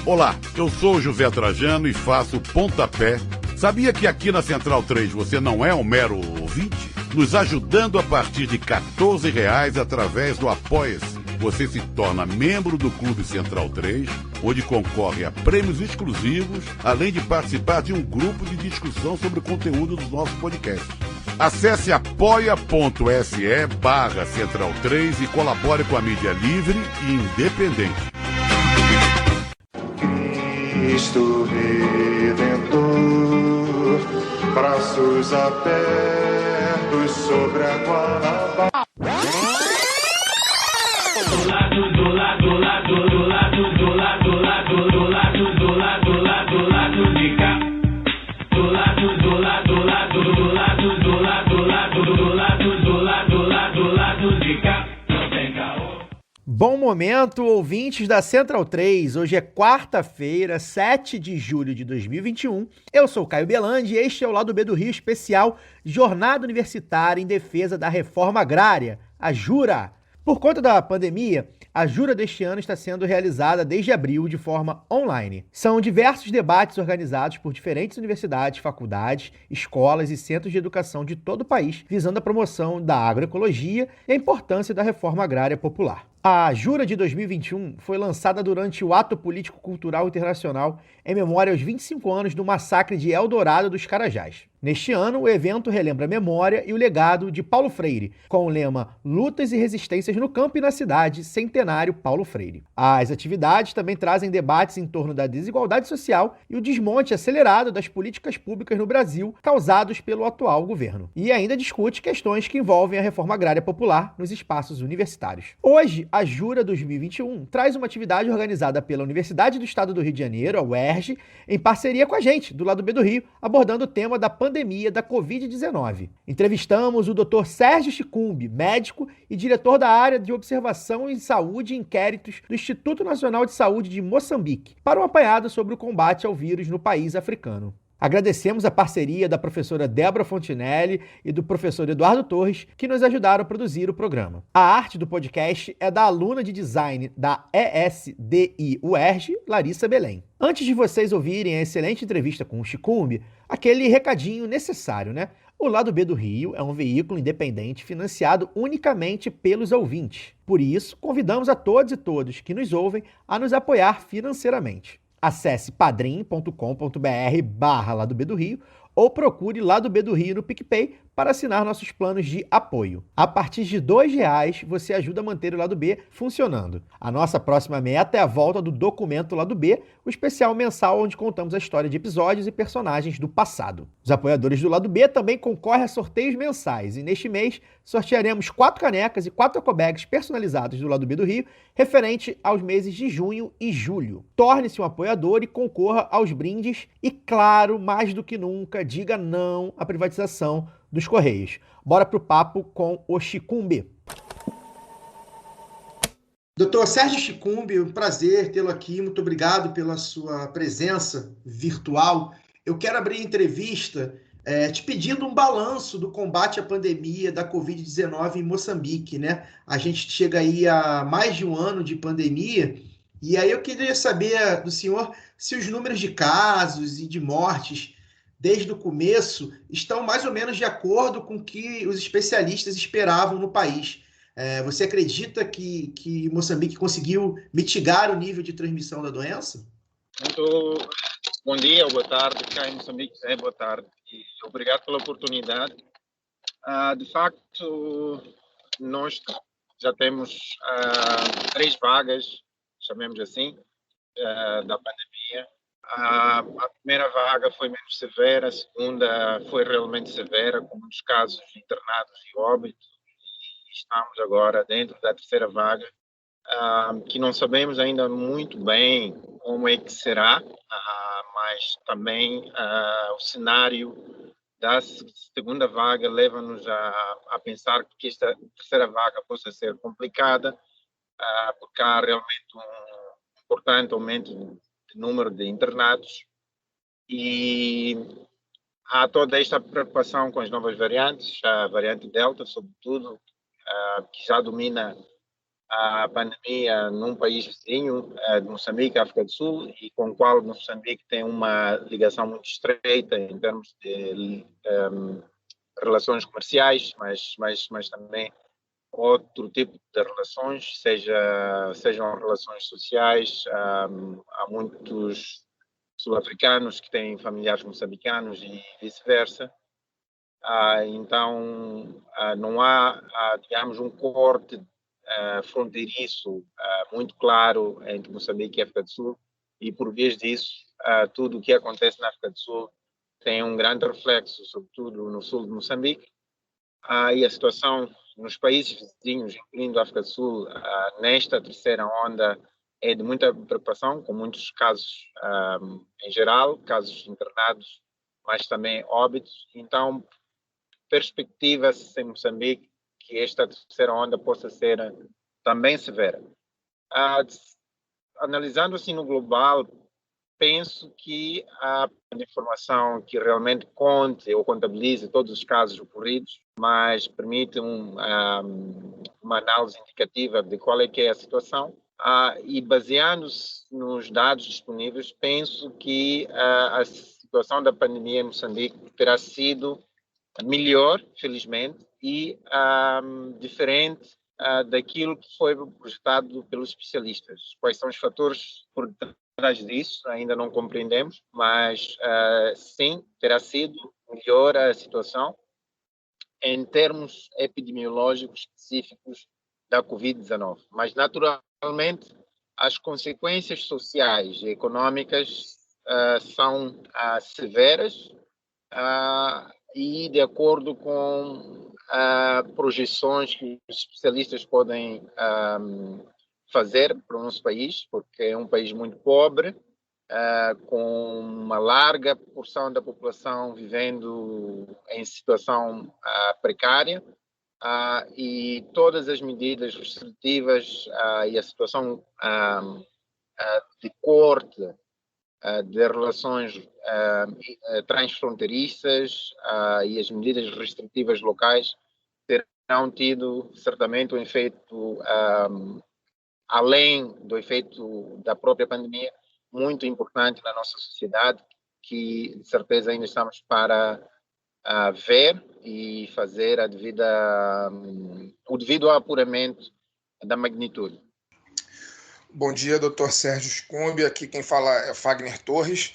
Olá, eu sou o José Trajano e faço Pontapé. Sabia que aqui na Central 3 você não é um mero ouvinte? Nos ajudando a partir de R$14 através do Apoia-se. Você se torna membro do Clube Central 3, onde concorre a prêmios exclusivos, além de participar de um grupo de discussão sobre o conteúdo dos nossos podcasts. Acesse apoia.se/Central 3 e colabore com a mídia livre e independente. Cristo Redentor, braços abertos sobre a Guanabara. Bom momento, ouvintes da Central 3. Hoje é quarta-feira, 7 de julho de 2021. Eu sou Caio Belandi e este é o Lado B do Rio especial Jornada Universitária em Defesa da Reforma Agrária, a JURA. Por conta da pandemia, a JURA deste ano está sendo realizada desde abril de forma online. São diversos debates organizados por diferentes universidades, faculdades, escolas e centros de educação de todo o país, visando a promoção da agroecologia e a importância da reforma agrária popular. A JURA de 2021 foi lançada durante o Ato Político-Cultural Internacional em memória aos 25 anos do massacre de Eldorado dos Carajás. Neste ano, o evento relembra a memória e o legado de Paulo Freire, com o lema Lutas e Resistências no Campo e na Cidade, Centenário Paulo Freire. As atividades também trazem debates em torno da desigualdade social e o desmonte acelerado das políticas públicas no Brasil causados pelo atual governo. E ainda discute questões que envolvem a reforma agrária popular nos espaços universitários. Hoje, a JURA 2021 traz uma atividade organizada pela Universidade do Estado do Rio de Janeiro, a UERJ, em parceria com a gente, do Lado B do Rio, abordando o tema da pandemia da Covid-19. Entrevistamos o Dr. Sérgio Chicumbi, médico e diretor da área de observação em saúde e inquéritos do Instituto Nacional de Saúde de Moçambique, para um apanhado sobre o combate ao vírus no país africano. Agradecemos a parceria da professora Débora Fontinelli e do professor Eduardo Torres, que nos ajudaram a produzir o programa. A arte do podcast é da aluna de design da ESDI UERJ, Larissa Belém. Antes de vocês ouvirem a excelente entrevista com o Chicumbi, aquele recadinho necessário, né? O Lado B do Rio é um veículo independente financiado unicamente pelos ouvintes. Por isso, convidamos a todos e todas que nos ouvem a nos apoiar financeiramente. Acesse padrim.com.br/Lado B do Rio ou procure Lado B do Rio no PicPay para assinar nossos planos de apoio. A partir de R$2 você ajuda a manter o Lado B funcionando. A nossa próxima meta é a volta do documento Lado B, o especial mensal onde contamos a história de episódios e personagens do passado. Os apoiadores do Lado B também concorrem a sorteios mensais e neste mês sortearemos 4 canecas e 4 ecobags personalizados do Lado B do Rio, referente aos meses de junho e julho. Torne-se um apoiador e concorra aos brindes e, claro, mais do que nunca, diga não à privatização dos Correios. Bora pro papo com o Chicumbi. Doutor Sérgio Chicumbi, um prazer tê-lo aqui. Muito obrigado pela sua presença virtual. Eu quero abrir a entrevista te pedindo um balanço do combate à pandemia da Covid-19 em Moçambique, né? A gente chega aí a mais de um ano de pandemia e aí eu queria saber do senhor se os números de casos e de mortes desde o começo estão mais ou menos de acordo com o que os especialistas esperavam no país. Você acredita que Moçambique conseguiu mitigar o nível de transmissão da doença? Muito bom dia ou boa tarde, cá em Moçambique é boa tarde e obrigado pela oportunidade. De facto, nós já temos 3 vagas, chamemos assim, da pandemia. A primeira vaga foi menos severa, a segunda foi realmente severa, com muitos casos internados e óbitos, e estamos agora dentro da terceira vaga, que não sabemos ainda muito bem como é que será, mas também o cenário da segunda vaga leva-nos a pensar que esta terceira vaga possa ser complicada, porque há realmente um importante aumento número de internados e há toda esta preocupação com as novas variantes, a variante Delta, sobretudo, que já domina a pandemia num país vizinho de Moçambique, África do Sul, e com o qual Moçambique tem uma ligação muito estreita em termos de relações comerciais, mas também outro tipo de relações, sejam relações sociais. Há muitos sul-africanos que têm familiares moçambicanos e vice-versa. Então, não há, digamos, um corte fronteiriço muito claro entre Moçambique e África do Sul, e por vez disso, tudo o que acontece na África do Sul tem um grande reflexo, sobretudo no sul de Moçambique, e a situação nos países vizinhos, incluindo a África do Sul, nesta terceira onda é de muita preocupação, com muitos casos em geral, casos internados, mas também óbitos. Então, perspectiva-se em Moçambique que esta terceira onda possa ser também severa. Analisando assim no global, penso que a informação que realmente conte ou contabilize todos os casos ocorridos, mas permite uma análise indicativa de qual é que é a situação. E baseando-se nos dados disponíveis, penso que a situação da pandemia em Moçambique terá sido melhor, felizmente, e diferente daquilo que foi projetado pelos especialistas. Quais são os fatores por trás disso? Ainda não compreendemos, mas sim, terá sido melhor a situação em termos epidemiológicos específicos da Covid-19. Mas, naturalmente, as consequências sociais e econômicas são severas, e de acordo com projeções que os especialistas podem fazer para o nosso país, porque é um país muito pobre, com uma larga porção da população vivendo em situação precária, e todas as medidas restritivas e a situação de corte de relações transfronteiriças e as medidas restritivas locais terão tido certamente um efeito, além do efeito da própria pandemia, muito importante na nossa sociedade, que de certeza ainda estamos para ver e fazer o devido apuramento da magnitude. Bom dia, doutor Sérgio Scombi. Aqui quem fala é Fagner Torres.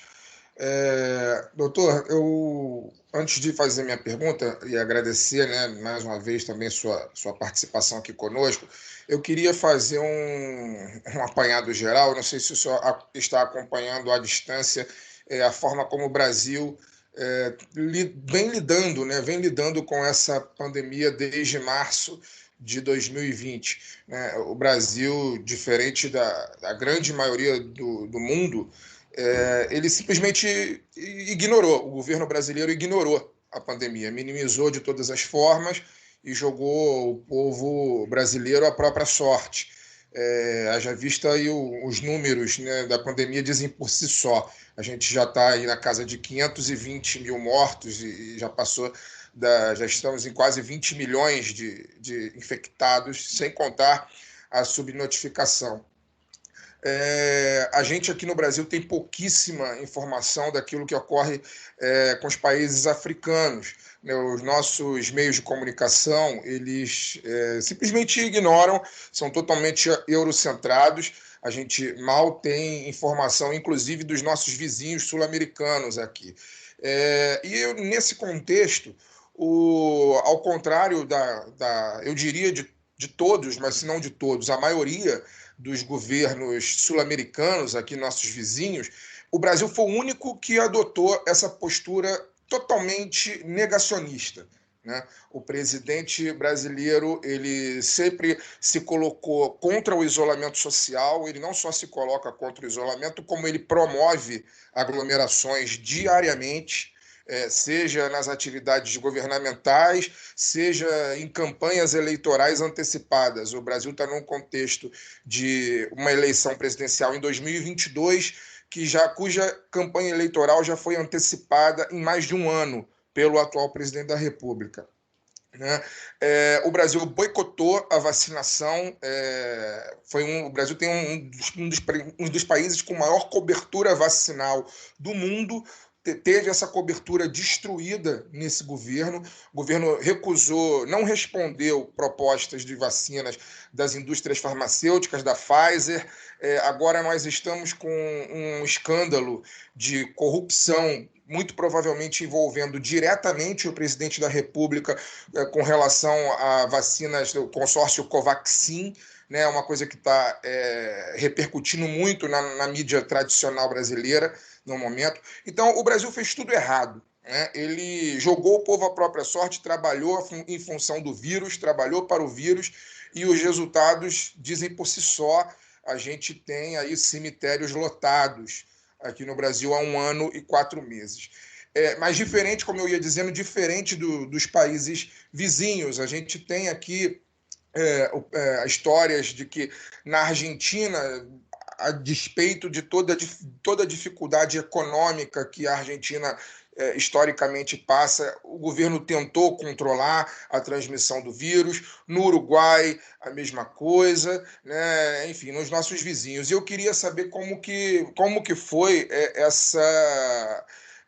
Doutor, eu, antes de fazer minha pergunta e agradecer, né, mais uma vez também sua participação aqui conosco, eu queria fazer um apanhado geral. Não sei se o senhor está acompanhando à distância a forma como o Brasil vem lidando com essa pandemia desde março de 2020. Né? O Brasil, diferente da grande maioria do mundo, ele simplesmente ignorou, o governo brasileiro ignorou a pandemia, minimizou de todas as formas e jogou o povo brasileiro à própria sorte. Haja vista aí os números, né, da pandemia dizem por si só. A gente já está aí na casa de 520 mil mortos e já estamos em quase 20 milhões de infectados, sem contar a subnotificação. A gente aqui no Brasil tem pouquíssima informação daquilo que ocorre com os países africanos. Os nossos meios de comunicação, eles simplesmente ignoram, são totalmente eurocentrados. A gente mal tem informação, inclusive, dos nossos vizinhos sul-americanos aqui. E nesse contexto, ao contrário eu diria de todos, mas se não de todos, a maioria dos governos sul-americanos, aqui nossos vizinhos, o Brasil foi o único que adotou essa postura totalmente negacionista. Né? O presidente brasileiro, ele sempre se colocou contra o isolamento social. Ele não só se coloca contra o isolamento, como ele promove aglomerações diariamente, seja nas atividades governamentais, seja em campanhas eleitorais antecipadas. O Brasil está num contexto de uma eleição presidencial em 2022, cuja campanha eleitoral já foi antecipada em mais de um ano pelo atual presidente da República. né? O Brasil boicotou a vacinação. O Brasil tem um dos países com maior cobertura vacinal do mundo. Teve essa cobertura destruída nesse governo. O governo recusou, não respondeu propostas de vacinas das indústrias farmacêuticas, da Pfizer. Agora nós estamos com um escândalo de corrupção, muito provavelmente envolvendo diretamente o presidente da República com relação a vacinas do consórcio Covaxin, né, uma coisa que está repercutindo muito na mídia tradicional brasileira no momento. Então, o Brasil fez tudo errado, né? Ele jogou o povo à própria sorte, trabalhou em função do vírus, trabalhou para o vírus, e os resultados dizem por si só. A gente tem aí cemitérios lotados aqui no Brasil há 1 ano e 4 meses. Mas diferente, como eu ia dizendo, diferente dos países vizinhos. A gente tem aqui histórias de que na Argentina, a despeito de toda a dificuldade econômica que a Argentina historicamente passa, o governo tentou controlar a transmissão do vírus. No Uruguai, a mesma coisa, né? Enfim, nos nossos vizinhos. E eu queria saber como que foi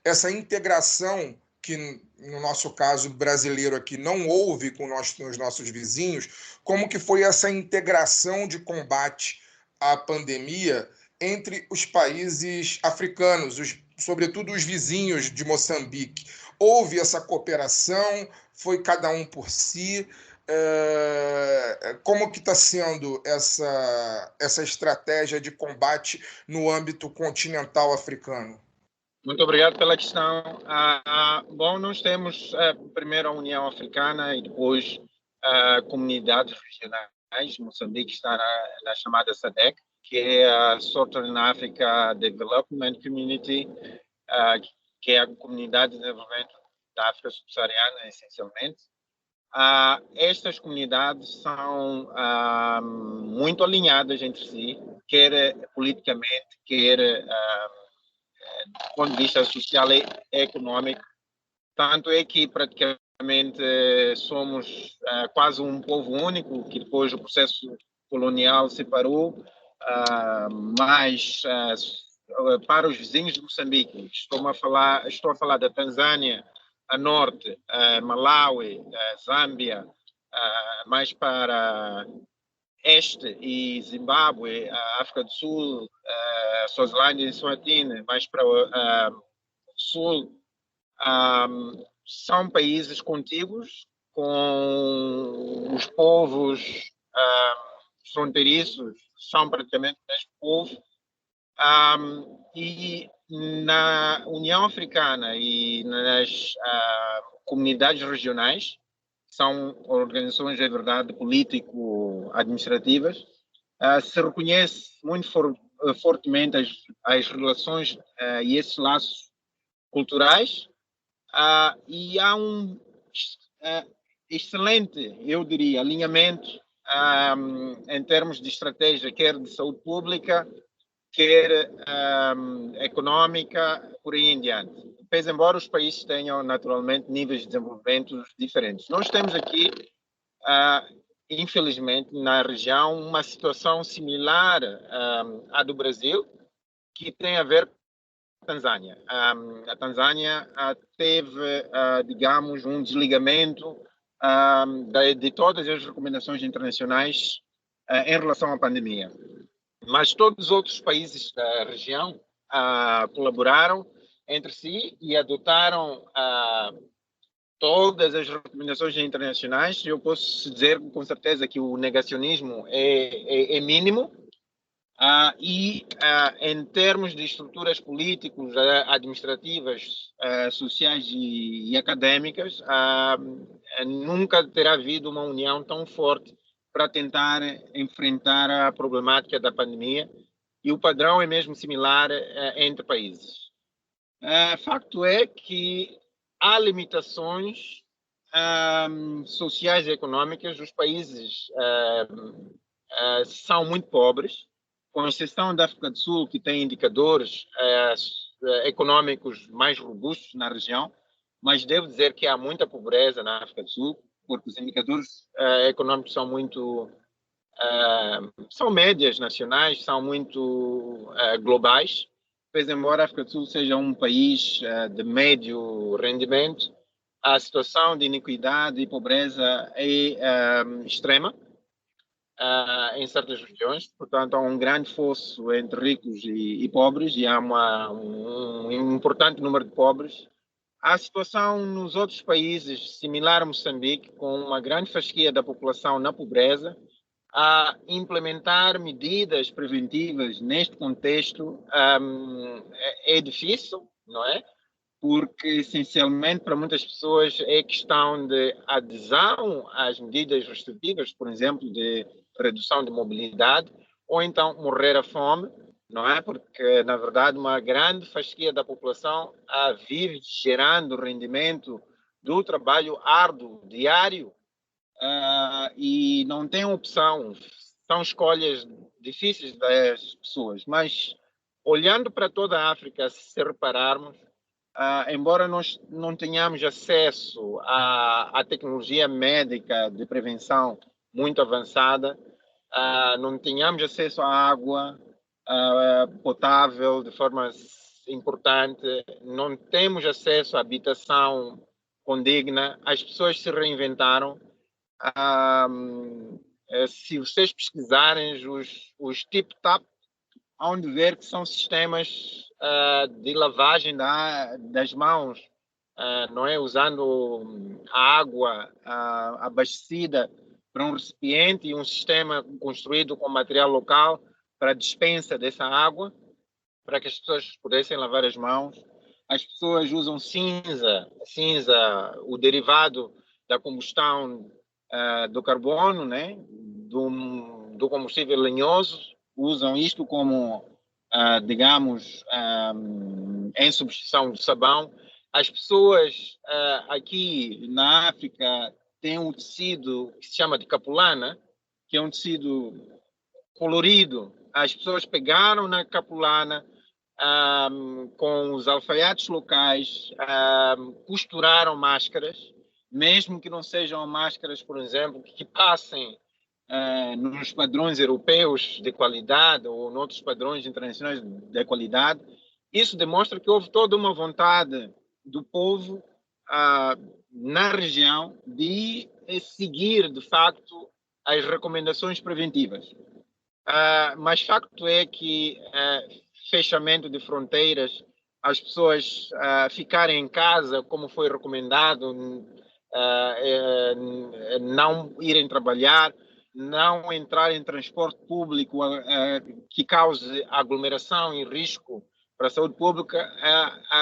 essa integração que, no nosso caso brasileiro aqui, não houve com os nossos vizinhos, como que foi essa integração de combate à pandemia entre os países africanos, sobretudo os vizinhos de Moçambique. Houve essa cooperação? Foi cada um por si? Como que está sendo essa estratégia de combate no âmbito continental africano? Muito obrigado pela questão. Bom, nós temos primeiro a União Africana e depois comunidades regionais. Moçambique está na chamada SADC, que é a Southern Africa Development Community, que é a Comunidade de Desenvolvimento da África Subsaariana, essencialmente. Estas comunidades são muito alinhadas entre si, quer politicamente, quer do ponto de vista social e econômico. Tanto é que praticamente somos quase um povo único, que depois do processo colonial separou, mas para os vizinhos de Moçambique, estou a falar da Tanzânia a norte, Malawi, Zâmbia, mais para este e Zimbábue, África do Sul, Suazilândia e Suatine, mais para o sul, são países contíguos com os povos fronteiriços, são praticamente o mesmo povo. E na União Africana e nas comunidades regionais, são organizações, é verdade, político-administrativas, se reconhece muito fortemente as relações e esses laços culturais, e há um excelente, eu diria, alinhamento em termos de estratégia, quer de saúde pública, quer econômica, por aí em diante. Pois, embora os países tenham naturalmente níveis de desenvolvimento diferentes. Nós temos aqui, infelizmente, na região, uma situação similar à do Brasil, que tem a ver com a Tanzânia. A Tanzânia teve, digamos, um desligamento de todas as recomendações internacionais em relação à pandemia. Mas todos os outros países da região colaboraram entre si e adotaram todas as recomendações internacionais. Eu posso dizer com certeza que o negacionismo é mínimo, e em termos de estruturas políticas, administrativas, sociais e acadêmicas, nunca terá havido uma união tão forte para tentar enfrentar a problemática da pandemia, e o padrão é mesmo similar entre países. Facto é que há limitações sociais e econômicas. Os países são muito pobres, com exceção da África do Sul, que tem indicadores econômicos mais robustos na região, mas devo dizer que há muita pobreza na África do Sul, porque os indicadores econômicos são muito são médias nacionais, são muito globais. Pois, embora a África do Sul seja um país de médio rendimento, a situação de iniquidade e pobreza é extrema em certas regiões. Portanto, há um grande fosso entre ricos e pobres e há um importante número de pobres. A situação nos outros países, similar a Moçambique, com uma grande fasquia da população na pobreza, a implementar medidas preventivas neste contexto é difícil, não é? Porque, essencialmente, para muitas pessoas é questão de adesão às medidas restritivas, por exemplo, de redução de mobilidade, ou então morrer à fome, não é? Porque, na verdade, uma grande fasquia da população vive gerando rendimento do trabalho árduo, diário, e não tem opção. São escolhas difíceis das pessoas, mas olhando para toda a África, se repararmos, embora nós não tenhamos acesso à tecnologia médica de prevenção muito avançada, não tenhamos acesso à água potável de forma importante, não temos acesso à habitação condigna, as pessoas se reinventaram. Se vocês pesquisarem os tip-tap, hão de ver que são sistemas de lavagem das mãos, não é? Usando a água abastecida para um recipiente e um sistema construído com material local para a dispensa dessa água, para que as pessoas pudessem lavar as mãos. As pessoas usam cinza, o derivado da combustão do carbono, né? do combustível lenhoso, usam isto como, digamos, em substituição do sabão. As pessoas aqui na África têm um tecido que se chama de capulana, que é um tecido colorido. As pessoas pegaram na capulana com os alfaiates locais, costuraram máscaras, mesmo que não sejam máscaras, por exemplo, que passem nos padrões europeus de qualidade ou em outros padrões internacionais de qualidade. Isso demonstra que houve toda uma vontade do povo na região de seguir, de facto, as recomendações preventivas. Mas facto é que fechamento de fronteiras, as pessoas ficarem em casa, como foi recomendado, não irem trabalhar, não entrar em transporte público que cause aglomeração e risco para a saúde pública,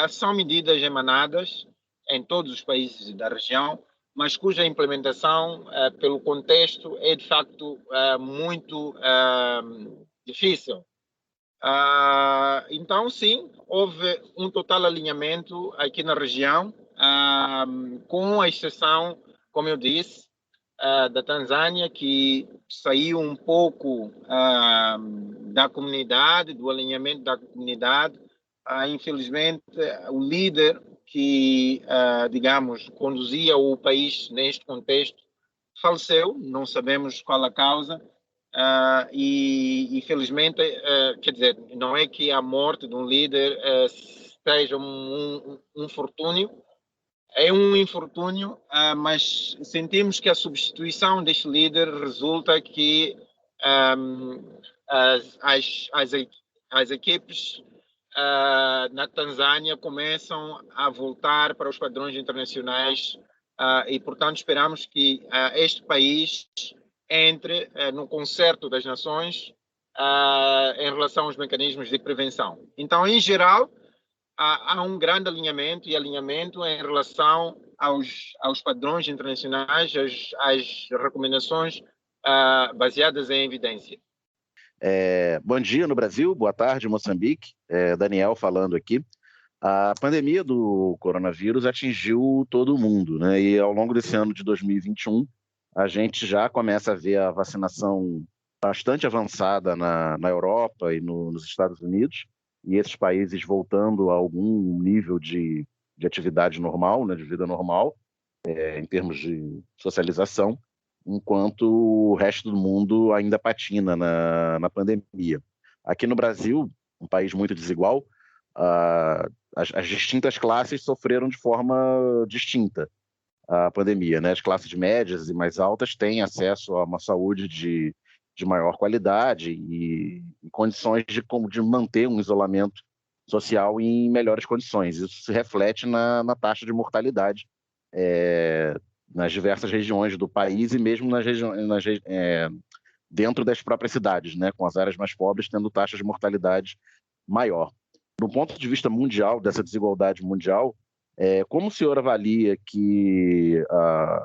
são medidas emanadas em todos os países da região, mas cuja implementação, pelo contexto, é de facto muito difícil. Então, sim, houve um total alinhamento aqui na região, com a exceção, como eu disse, da Tanzânia, que saiu um pouco da comunidade, do alinhamento da comunidade. Infelizmente, o líder que, digamos, conduzia o país neste contexto faleceu, não sabemos qual a causa, e infelizmente, quer dizer, não é que a morte de um líder seja um infortúnio, é um infortúnio, mas sentimos que a substituição deste líder resulta que as equipes na Tanzânia começam a voltar para os padrões internacionais e, portanto, esperamos que este país entre no concerto das nações em relação aos mecanismos de prevenção. Então, em geral, há um grande alinhamento em relação aos padrões internacionais, às recomendações baseadas em evidência. Bom dia no Brasil, boa tarde Moçambique, Daniel falando aqui. A pandemia do coronavírus atingiu todo o mundo, né? E ao longo desse ano de 2021, a gente já começa a ver a vacinação bastante avançada na Europa e nos Estados Unidos, e esses países voltando a algum nível de atividade normal, né, de vida normal. em termos de socialização, enquanto o resto do mundo ainda patina na pandemia. Aqui no Brasil, um país muito desigual, as distintas classes sofreram de forma distinta a pandemia, né? As classes médias e mais altas têm acesso a uma saúde de maior qualidade e condições de manter um isolamento social em melhores condições. Isso se reflete na taxa de mortalidade nas diversas regiões do país e mesmo dentro das próprias cidades, né? Com as áreas mais pobres tendo taxas de mortalidade maior. Do ponto de vista mundial, dessa desigualdade mundial, como o senhor avalia que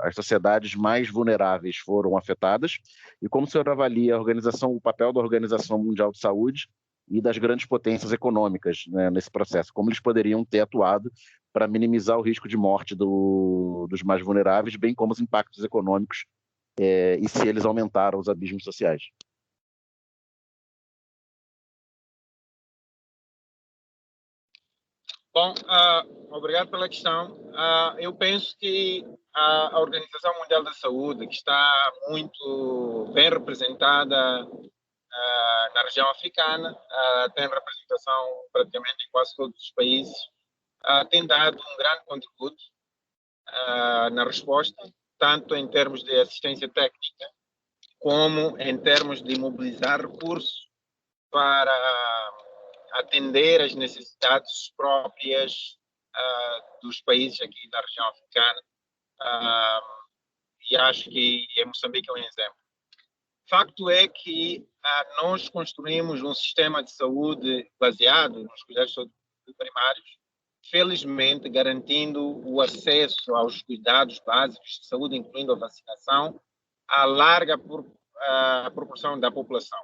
as sociedades mais vulneráveis foram afetadas e como o senhor avalia o papel da Organização Mundial de Saúde e das grandes potências econômicas, né, nesse processo? Como eles poderiam ter atuado para minimizar o risco de morte dos mais vulneráveis, bem como os impactos econômicos e se eles aumentaram os abismos sociais? Bom, obrigado pela questão. Eu penso que a Organização Mundial da Saúde, que está muito bem representada na região africana, tem representação praticamente em quase todos os países, tem dado um grande contributo na resposta, tanto em termos de assistência técnica, como em termos de mobilizar recursos para atender às necessidades próprias dos países aqui da região africana. E acho que Moçambique é um exemplo. Facto é que nós construímos um sistema de saúde baseado nos cuidados de saúde primários, felizmente garantindo o acesso aos cuidados básicos de saúde, incluindo a vacinação, a larga proporção da população.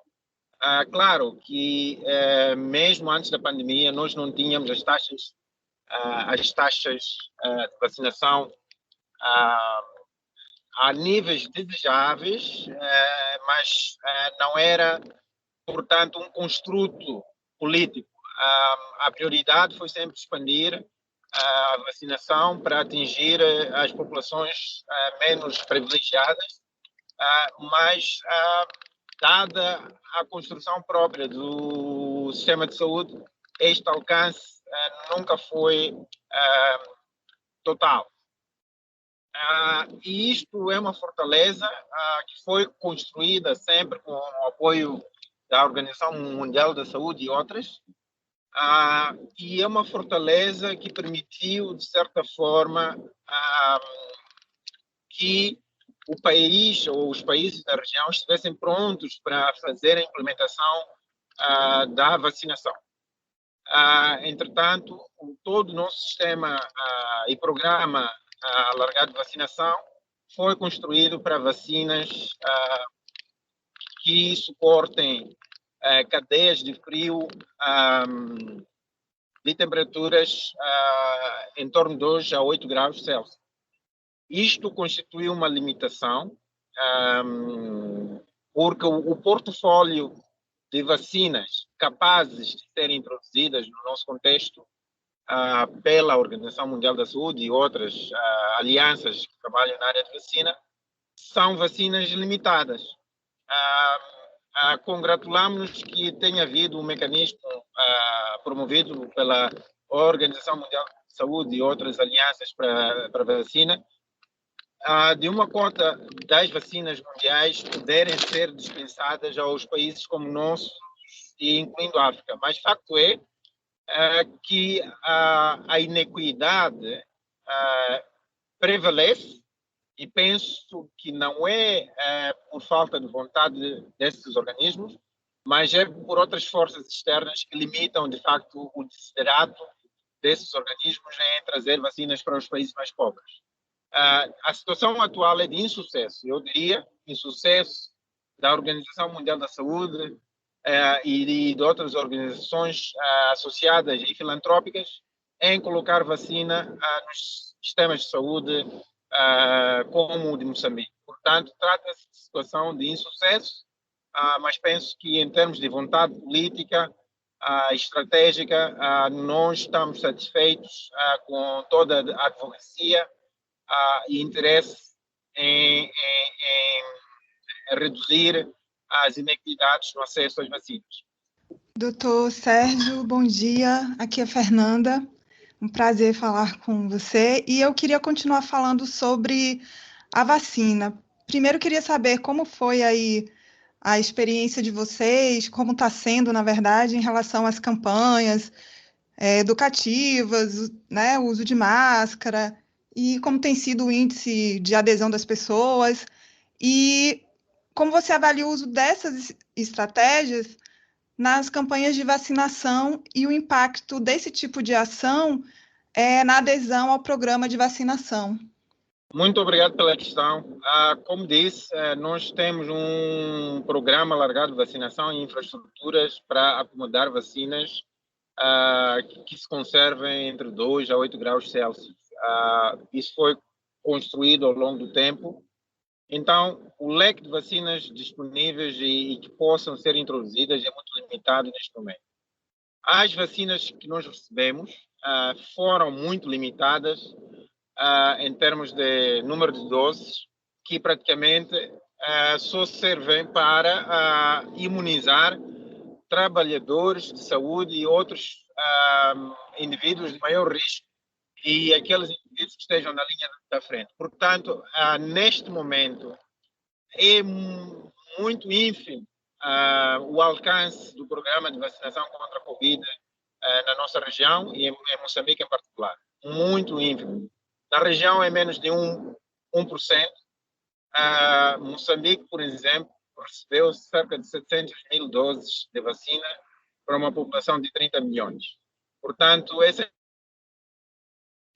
Claro que mesmo antes da pandemia nós não tínhamos as taxas de vacinação a níveis desejáveis, mas não era, portanto, um construto político. A prioridade foi sempre expandir a vacinação para atingir as populações menos privilegiadas, mas dada a construção própria do sistema de saúde, este alcance nunca foi total. E isto é uma fortaleza que foi construída sempre com o apoio da Organização Mundial da Saúde e outras, e é uma fortaleza que permitiu, de certa forma, que o país ou os países da região estivessem prontos para fazer a implementação da vacinação. Entretanto, todo o nosso sistema e programa alargado de vacinação foi construído para vacinas que suportem cadeias de frio de temperaturas em torno de 2 a 8 graus Celsius. Isto constitui uma limitação, porque o portfólio de vacinas capazes de serem introduzidas no nosso contexto pela Organização Mundial da Saúde e outras alianças que trabalham na área de vacina são vacinas limitadas. Congratulamos-nos que tenha havido um mecanismo promovido pela Organização Mundial de Saúde e outras alianças para vacina, de uma cota das vacinas mundiais poderem ser dispensadas aos países como o nosso, e incluindo a África. Mas facto é que a inequidade prevalece, e penso que não é por falta de vontade desses organismos, mas é por outras forças externas que limitam, de facto, o desiderato desses organismos em trazer vacinas para os países mais pobres. A situação atual é de insucesso, eu diria, insucesso da Organização Mundial da Saúde e de outras organizações associadas e filantrópicas em colocar vacina nos sistemas de saúde como o de Moçambique. Portanto, trata-se de situação de insucesso, mas penso que em termos de vontade política estratégica, nós estamos satisfeitos com toda a advocacia e interesse em reduzir as inequidades no acesso às vacinas. Doutor Sérgio, bom dia. Aqui é Fernanda. Um prazer falar com você. E eu queria continuar falando sobre a vacina. Primeiro, queria saber como foi aí a experiência de vocês, como está sendo, na verdade, em relação às campanhas educativas, né, o uso de máscara, e como tem sido o índice de adesão das pessoas, e como você avalia o uso dessas estratégias nas campanhas de vacinação e o impacto desse tipo de ação na adesão ao programa de vacinação. Muito obrigado pela questão. Como disse, nós temos um programa alargado de vacinação e infraestruturas para acomodar vacinas que se conservem entre 2 a 8 graus Celsius. Isso foi construído ao longo do tempo. Então, o leque de vacinas disponíveis e que possam ser introduzidas é muito limitado neste momento. As vacinas que nós recebemos foram muito limitadas em termos de número de doses, que praticamente só servem para imunizar trabalhadores de saúde e outros indivíduos de maior risco e aqueles indivíduos que estejam na linha da frente. Portanto, neste momento, é muito ínfimo o alcance do programa de vacinação contra a Covid na nossa região e em Moçambique em particular. Muito ínfimo. Na região é menos de 1%. Moçambique, por exemplo, recebeu cerca de 700 mil doses de vacina para uma população de 30 milhões. Portanto, essas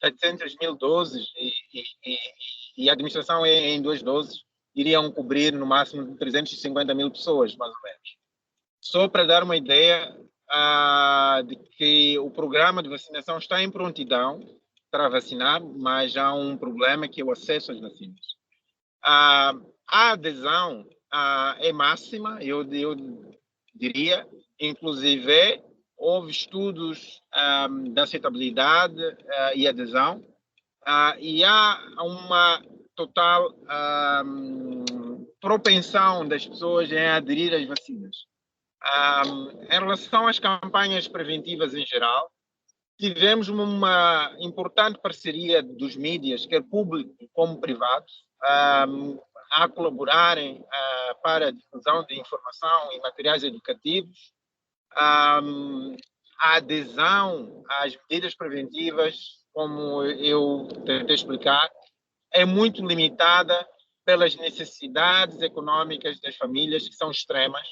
700 mil doses e a administração em 2 doses iriam cobrir no máximo 350 mil pessoas, mais ou menos. Só para dar uma ideia de que o programa de vacinação está em prontidão para vacinar, mas há um problema que é o acesso às vacinas. A adesão é máxima, eu diria, inclusive houve estudos da aceitabilidade e adesão, e há uma total propensão das pessoas em aderir às vacinas. Em relação às campanhas preventivas em geral, tivemos uma importante parceria dos mídias, quer públicos como privados, a colaborarem para a difusão de informação e materiais educativos. A adesão às medidas preventivas, como eu tentei explicar, é muito limitada pelas necessidades econômicas das famílias, que são extremas,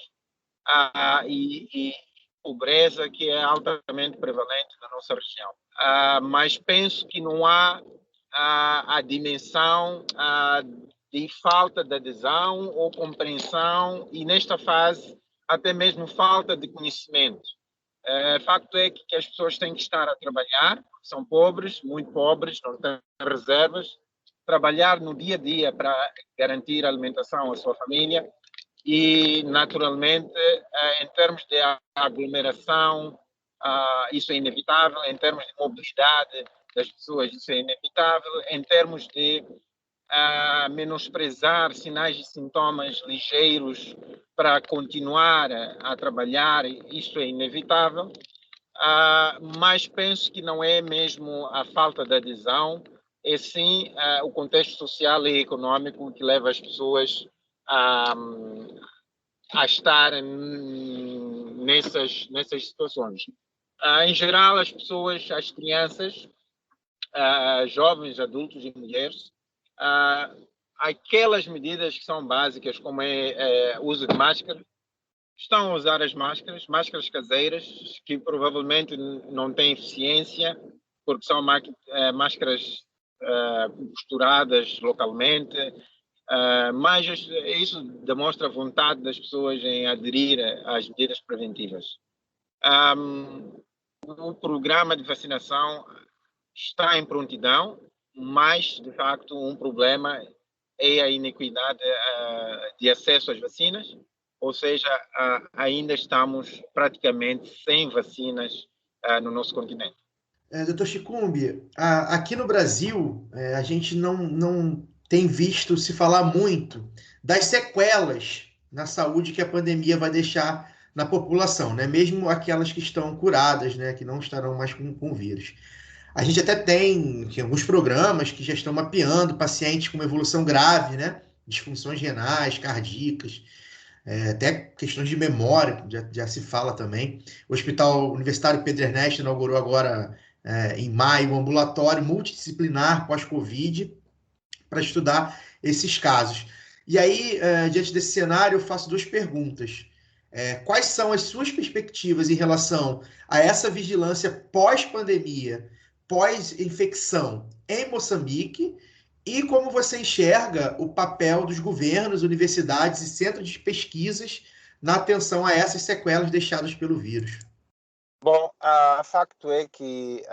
e pobreza que é altamente prevalente na nossa região. Mas penso que não há a dimensão de falta de adesão ou compreensão e, nesta fase, até mesmo falta de conhecimento. Facto é que as pessoas têm que estar a trabalhar, são pobres, muito pobres, não têm reservas, trabalhar no dia a dia para garantir a alimentação à sua família e, naturalmente, em termos de aglomeração, isso é inevitável, em termos de mobilidade das pessoas, isso é inevitável, em termos de menosprezar sinais e sintomas ligeiros para continuar a trabalhar, isso é inevitável, mas penso que não é mesmo a falta de adesão, é sim o contexto social e econômico que leva as pessoas a estar nessas situações. Em geral, as pessoas, as crianças, jovens, adultos e mulheres, aquelas medidas que são básicas, como o uso de máscara, estão a usar as máscaras caseiras, que provavelmente não têm eficiência, porque são máscaras costuradas localmente, mas isso demonstra a vontade das pessoas em aderir às medidas preventivas. O programa de vacinação está em prontidão, mas, de facto, um problema é a inequidade de acesso às vacinas, ou seja, ainda estamos praticamente sem vacinas no nosso continente. Doutor Chicumbi, aqui no Brasil, a gente não tem visto se falar muito das sequelas na saúde que a pandemia vai deixar na população, né? Mesmo aquelas que estão curadas, né? Que não estarão mais com o vírus. A gente até tem alguns programas que já estão mapeando pacientes com uma evolução grave, né? Disfunções renais, cardíacas, até questões de memória, já se fala também. O Hospital Universitário Pedro Ernesto inaugurou agora, em maio, um ambulatório multidisciplinar pós-Covid para estudar esses casos. E aí, diante desse cenário, eu faço duas perguntas. Quais são as suas perspectivas em relação a essa vigilância pós-pandemia, pós-infecção em Moçambique? E como você enxerga o papel dos governos, universidades e centros de pesquisas na atenção a essas sequelas deixadas pelo vírus? Bom, o facto é que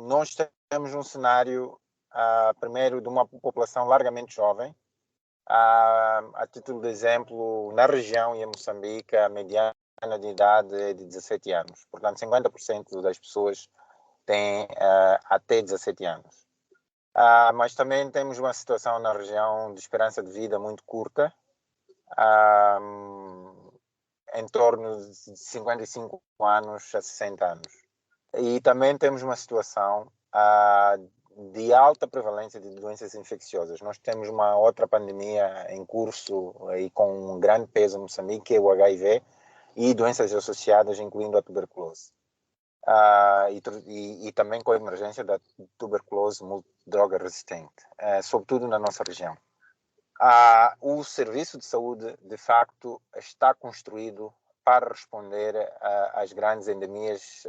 nós temos um cenário, primeiro, de uma população largamente jovem. A título de exemplo, na região e em Moçambique, a mediana de idade é de 17 anos. Portanto, 50% das pessoas têm até 17 anos. Mas também temos uma situação na região de esperança de vida muito curta, em torno de 55 anos a 60 anos. E também temos uma situação de alta prevalência de doenças infecciosas. Nós temos uma outra pandemia em curso e com um grande peso em Moçambique, que é o HIV, e doenças associadas, incluindo a tuberculose. E também com a emergência da tuberculose multidroga resistente, sobretudo na nossa região. O serviço de saúde, de facto, está construído para responder às grandes endemias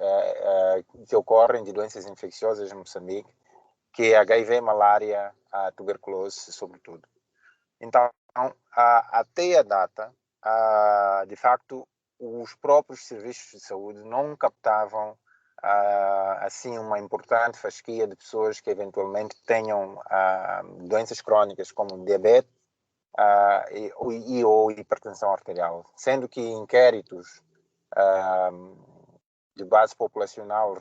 que ocorrem de doenças infecciosas em Moçambique, que é HIV, malária, a tuberculose, sobretudo. Então, até a data, de facto, os próprios serviços de saúde não captavam assim uma importante fasquia de pessoas que eventualmente tenham doenças crónicas como diabetes ou hipertensão arterial, sendo que inquéritos de base populacional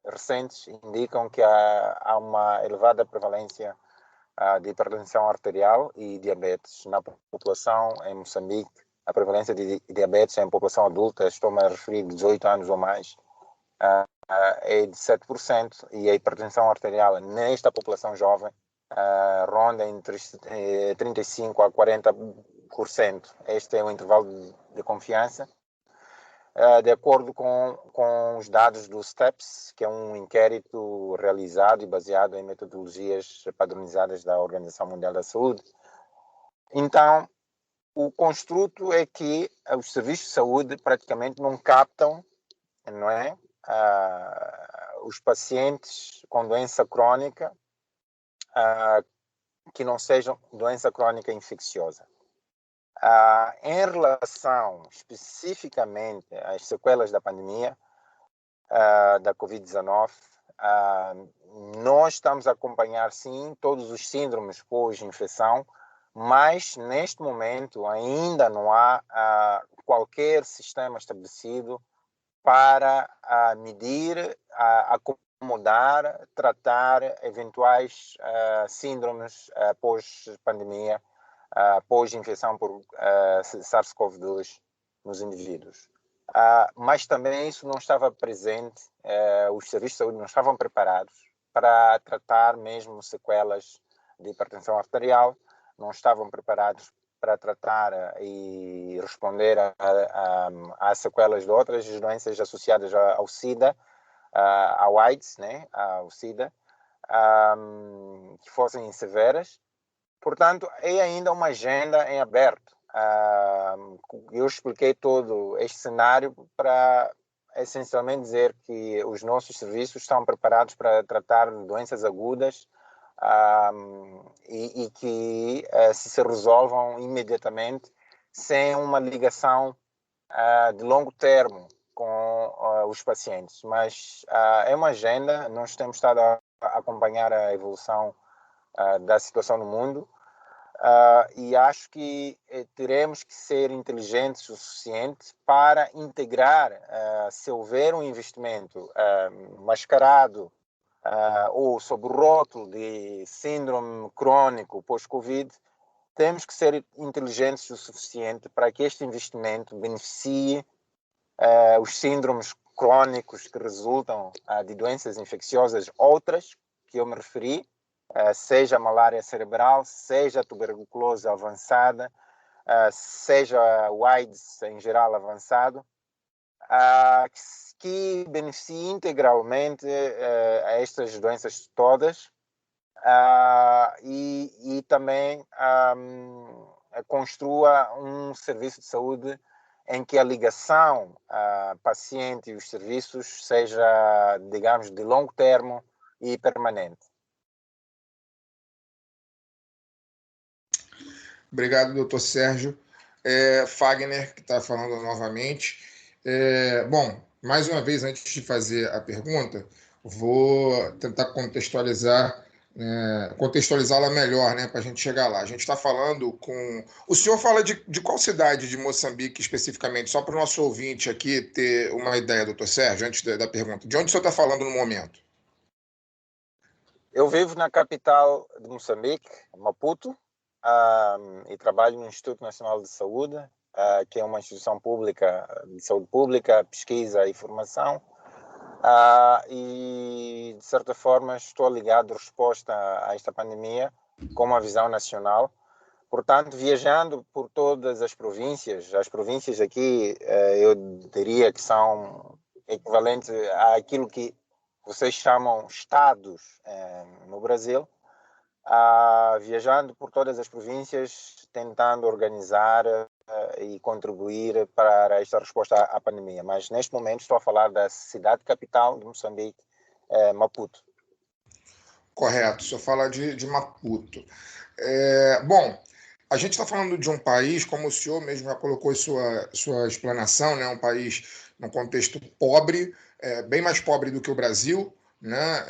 recentes indicam que há uma elevada prevalência de hipertensão arterial e diabetes na população em Moçambique. A prevalência de diabetes em população adulta, estou-me a referir de 18 anos ou mais, é de 7%, e a hipertensão arterial nesta população jovem ronda entre 35% a 40%. Este é o intervalo de confiança. De acordo com os dados do STEPS, que é um inquérito realizado e baseado em metodologias padronizadas da Organização Mundial da Saúde. Então, o construto é que os serviços de saúde praticamente não captam, não é, os pacientes com doença crônica que não sejam doença crônica infecciosa. Em relação especificamente às sequelas da pandemia da Covid-19, nós estamos a acompanhar, sim, todos os síndromes pós-infecção, mas neste momento ainda não há qualquer sistema estabelecido para medir, acomodar, tratar eventuais síndromes pós-pandemia, pós-infecção por SARS-CoV-2 nos indivíduos. Mas também isso não estava presente, os serviços de saúde não estavam preparados para tratar mesmo sequelas de hipertensão arterial, não estavam preparados para tratar e responder a sequelas de outras doenças associadas ao SIDA, ao AIDS, né, ao SIDA, que fossem severas. Portanto, é ainda uma agenda em aberto. Eu expliquei todo este cenário para essencialmente dizer que os nossos serviços estão preparados para tratar doenças agudas e que se resolvam imediatamente sem uma ligação de longo termo com os pacientes. Mas é uma agenda, nós temos estado a acompanhar a evolução da situação no mundo e acho que teremos que ser inteligentes o suficiente para integrar, se houver um investimento mascarado ou sob o rótulo de síndrome crônico pós-Covid, temos que ser inteligentes o suficiente para que este investimento beneficie os síndromes crônicos que resultam de doenças infecciosas outras que eu me referi, seja a malária cerebral, seja a tuberculose avançada, seja o AIDS em geral avançado, que beneficie integralmente a estas doenças todas, e também construa um serviço de saúde em que a ligação paciente e os serviços seja, digamos, de longo termo e permanente. Obrigado, doutor Sérgio. Fagner, que está falando novamente. Bom, mais uma vez, antes de fazer a pergunta, vou tentar contextualizá-la melhor, né, para a gente chegar lá. A gente está falando com... O senhor fala de qual cidade de Moçambique especificamente? Só para o nosso ouvinte aqui ter uma ideia, doutor Sérgio, antes da pergunta. De onde o senhor está falando no momento? Eu vivo na capital de Moçambique, Maputo, e trabalho no Instituto Nacional de Saúde, que é uma instituição pública de saúde pública, pesquisa e formação, e de certa forma estou ligado à resposta a esta pandemia com uma visão nacional. Portanto, viajando por todas as províncias aqui eu diria que são equivalentes àquilo que vocês chamam estados no Brasil, viajando por todas as províncias, tentando organizar e contribuir para esta resposta à pandemia. Mas, neste momento, estou a falar da cidade capital de Moçambique, Maputo. Correto, o senhor fala de Maputo. Bom, a gente está falando de um país, como o senhor mesmo já colocou em sua explanação, né, um país num contexto pobre, bem mais pobre do que o Brasil, né,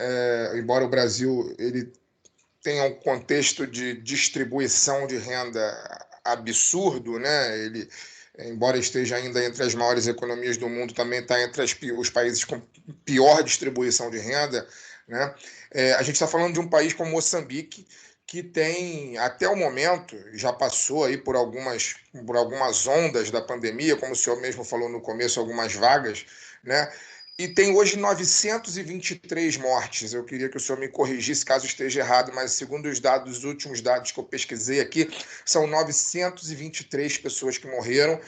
embora o Brasil ele tenha um contexto de distribuição de renda absurdo, né? Ele, embora esteja ainda entre as maiores economias do mundo, também está entre os países com pior distribuição de renda, né? A gente está falando de um país como Moçambique, que tem, até o momento, já passou aí por algumas ondas da pandemia, como o senhor mesmo falou no começo, algumas vagas, né? E tem hoje 923 mortes. Eu queria que o senhor me corrigisse caso esteja errado, mas segundo os últimos dados que eu pesquisei aqui, são 923 pessoas que morreram.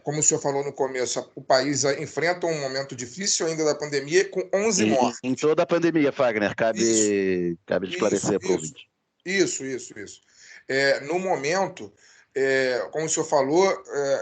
Como o senhor falou no começo, o país enfrenta um momento difícil ainda da pandemia, com 11 mortes. Em toda a pandemia, Fagner, cabe esclarecer para o ouvinte. Isso. No momento, como o senhor falou,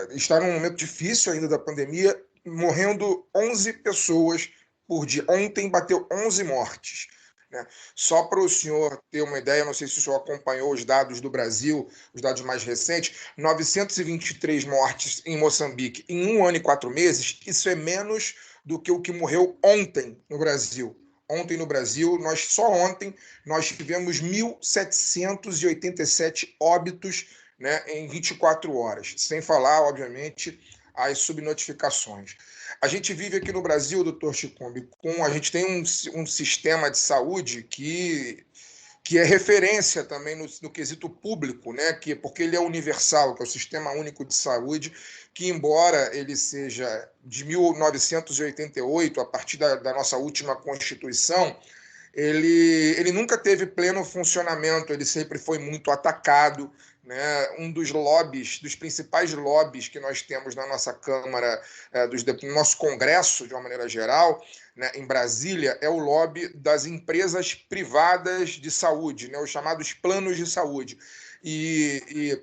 está num momento difícil ainda da pandemia, morrendo 11 pessoas por dia. Ontem bateu 11 mortes. Né? Só para o senhor ter uma ideia, não sei se o senhor acompanhou os dados do Brasil, os dados mais recentes, 923 mortes em Moçambique em 1 ano e 4 meses, isso é menos do que o que morreu ontem no Brasil. Ontem no Brasil, só ontem, nós tivemos 1.787 óbitos, né, em 24 horas, sem falar, obviamente, as subnotificações. A gente vive aqui no Brasil, doutor Chicumbi, a gente tem um sistema de saúde que é referência também no quesito público, né? Porque ele é universal, que é o Sistema Único de Saúde, que embora ele seja de 1988, a partir da nossa última Constituição, ele nunca teve pleno funcionamento, ele sempre foi muito atacado, né? Um dos principais lobbies que nós temos na nossa Câmara, no nosso Congresso, de uma maneira geral, né, em Brasília, é o lobby das empresas privadas de saúde, né, os chamados planos de saúde. E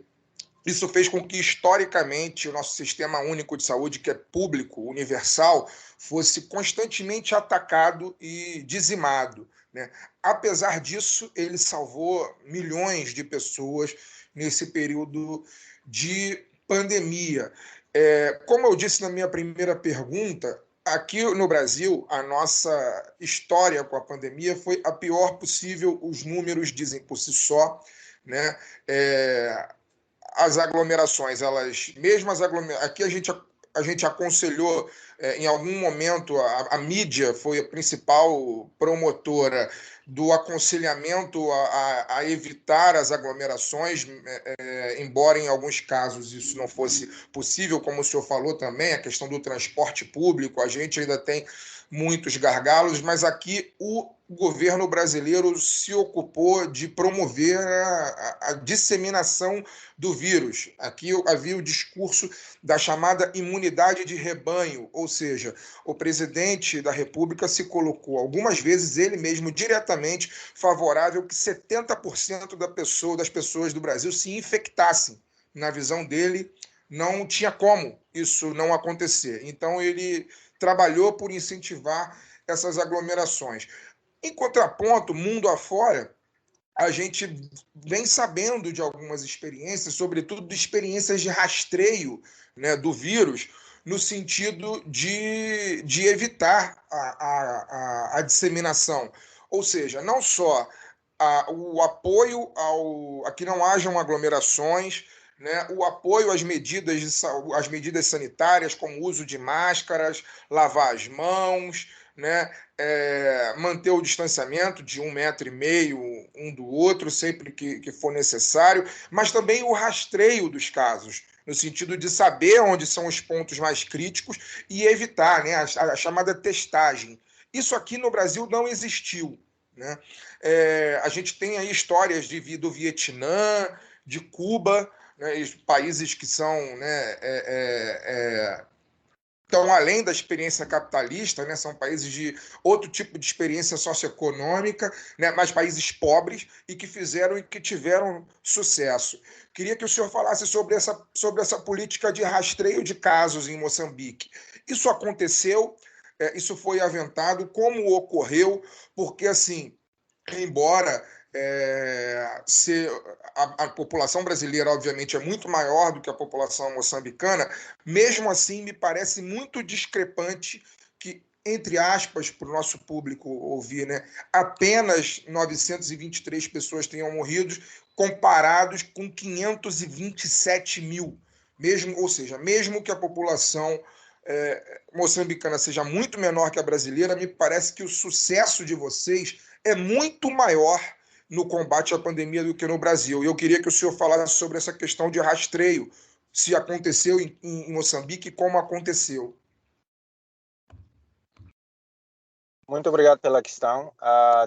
isso fez com que, historicamente, o nosso Sistema Único de Saúde, que é público, universal, fosse constantemente atacado e dizimado, né? Apesar disso, ele salvou milhões de pessoas nesse período de pandemia. Como eu disse na minha primeira pergunta, aqui no Brasil, a nossa história com a pandemia foi a pior possível. Os números dizem por si só. né? As aglomerações, aqui a gente aconselhou, em algum momento, a mídia foi a principal promotora do aconselhamento a evitar as aglomerações, embora em alguns casos isso não fosse possível, como o senhor falou também, a questão do transporte público, a gente ainda tem muitos gargalos, mas aqui o governo brasileiro se ocupou de promover a disseminação do vírus. Aqui havia o discurso da chamada imunidade de rebanho, ou seja, o presidente da República se colocou algumas vezes ele mesmo diretamente favorável que 70% das pessoas do Brasil se infectassem. Na visão dele, não tinha como isso não acontecer. Então ele trabalhou por incentivar essas aglomerações. Em contraponto, mundo afora, a gente vem sabendo de algumas experiências, sobretudo de experiências de rastreio, né, do vírus, no sentido de evitar a disseminação. Ou seja, não só o apoio a que não hajam aglomerações, né, o apoio às medidas sanitárias, como o uso de máscaras, lavar as mãos, né, manter o distanciamento de 1,5 metro um do outro, sempre que for necessário, mas também o rastreio dos casos, no sentido de saber onde são os pontos mais críticos e evitar, né, a chamada testagem. Isso aqui no Brasil não existiu, né? A gente tem aí histórias do Vietnã, de Cuba, né, países que são, né, então, além da experiência capitalista, né, são países de outro tipo de experiência socioeconômica, né, mas países pobres e que fizeram e que tiveram sucesso. Queria que o senhor falasse sobre essa política de rastreio de casos em Moçambique. Isso aconteceu, isso foi aventado, como ocorreu, porque, assim, embora a população brasileira, obviamente, é muito maior do que a população moçambicana, mesmo assim, me parece muito discrepante que, entre aspas, para o nosso público ouvir, né, apenas 923 pessoas tenham morrido, comparados com 527 mil. Ou seja, mesmo que a população moçambicana seja muito menor que a brasileira, me parece que o sucesso de vocês é muito maior no combate à pandemia do que no Brasil. E eu queria que o senhor falasse sobre essa questão de rastreio, se aconteceu em Moçambique e como aconteceu. Muito obrigado pela questão.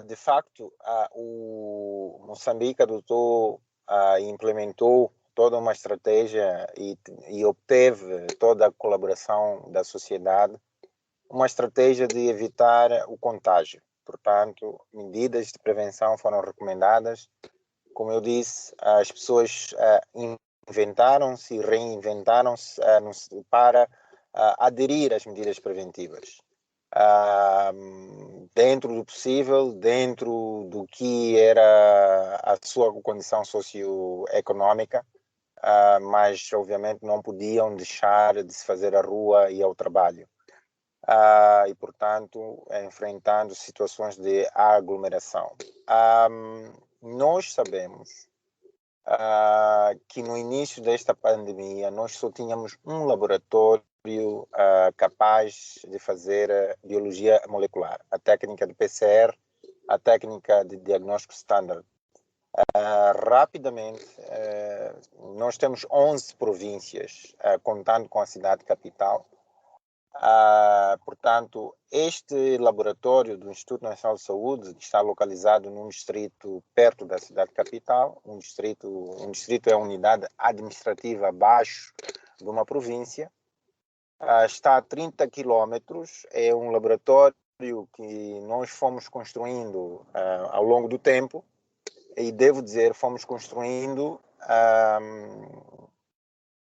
De facto, o Moçambique adotou e implementou toda uma estratégia e obteve toda a colaboração da sociedade, uma estratégia de evitar o contágio. Portanto, medidas de prevenção foram recomendadas. Como eu disse, as pessoas inventaram-se e reinventaram-se para aderir às medidas preventivas. Dentro do possível, dentro do que era a sua condição socioeconômica, mas obviamente não podiam deixar de se fazer à rua e ao trabalho. E, portanto, enfrentando situações de aglomeração. Nós sabemos que no início desta pandemia nós só tínhamos um laboratório capaz de fazer biologia molecular, a técnica de PCR, a técnica de diagnóstico standard. Rapidamente, nós temos 11 províncias, contando com a cidade capital. Portanto, este laboratório do Instituto Nacional de Saúde, que está localizado num distrito perto da cidade capital, um distrito é a unidade administrativa abaixo de uma província, está a 30 quilômetros, é um laboratório que nós fomos construindo ao longo do tempo, e devo dizer, fomos construindo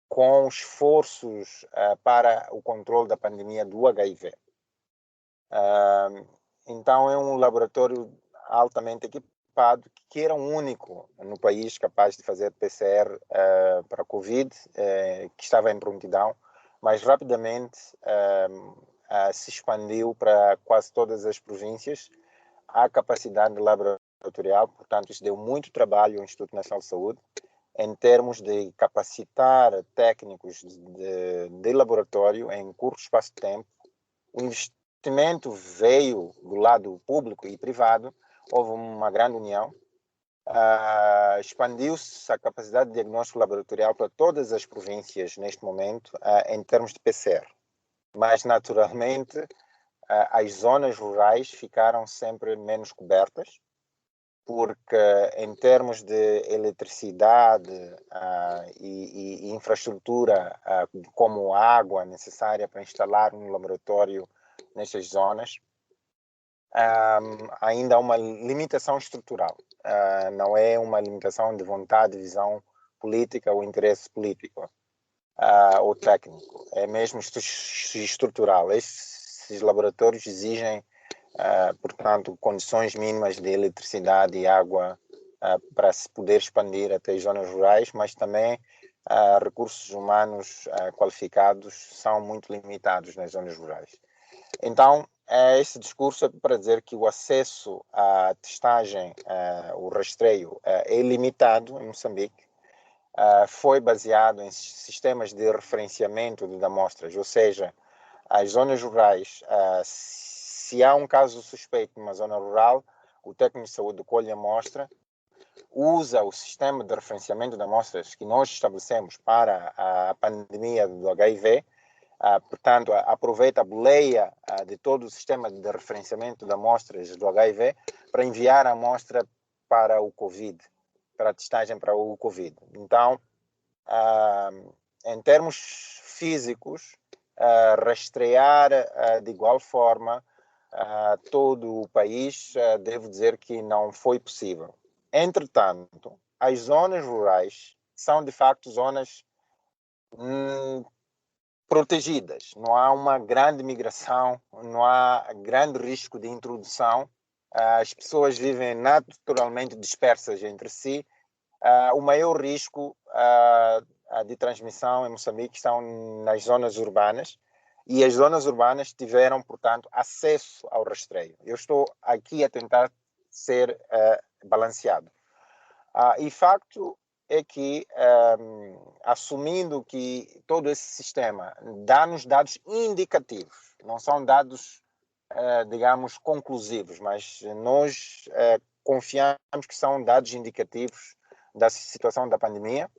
com esforços para o controle da pandemia do HIV. Então, é um laboratório altamente equipado, que era o único no país capaz de fazer PCR para Covid, que estava em prontidão, mas rapidamente se expandiu para quase todas as províncias a capacidade de laboratório laboratorial, portanto, isso deu muito trabalho ao Instituto Nacional de Saúde, em termos de capacitar técnicos de laboratório em curto espaço de tempo. O investimento veio do lado público e privado, houve uma grande união, expandiu-se a capacidade de diagnóstico laboratorial para todas as províncias neste momento, em termos de PCR. Mas, naturalmente, as zonas rurais ficaram sempre menos cobertas, porque em termos de eletricidade e infraestrutura, como água necessária para instalar um laboratório nestas zonas, ainda há uma limitação estrutural. Não é uma limitação de vontade, visão política ou interesse político ou técnico. É mesmo estrutural. Esses laboratórios exigem, portanto, condições mínimas de eletricidade e água para se poder expandir até as zonas rurais, mas também recursos humanos qualificados são muito limitados nas zonas rurais. Então, esse discurso é para dizer que o acesso à testagem, o rastreio, é limitado em Moçambique. Foi baseado em sistemas de referenciamento de amostras, ou seja, as zonas rurais, se há um caso suspeito numa zona rural, o técnico de saúde colhe a amostra, usa o sistema de referenciamento de amostras que nós estabelecemos para a pandemia do HIV, portanto, aproveita a boleia de todo o sistema de referenciamento de amostras do HIV para enviar a amostra para o COVID, para a testagem para o COVID. Então, em termos físicos, rastrear de igual forma todo o país, devo dizer que não foi possível. Entretanto, as zonas rurais são, de facto, zonas protegidas. Não há uma grande migração, não há grande risco de introdução. As pessoas vivem naturalmente dispersas entre si. O maior risco de transmissão em Moçambique estão nas zonas urbanas, e as zonas urbanas tiveram, portanto, acesso ao rastreio. Eu estou aqui a tentar ser balanceado. E facto é que, assumindo que todo esse sistema dá-nos dados indicativos, não são dados, digamos, conclusivos, mas nós confiamos que são dados indicativos da situação da pandemia.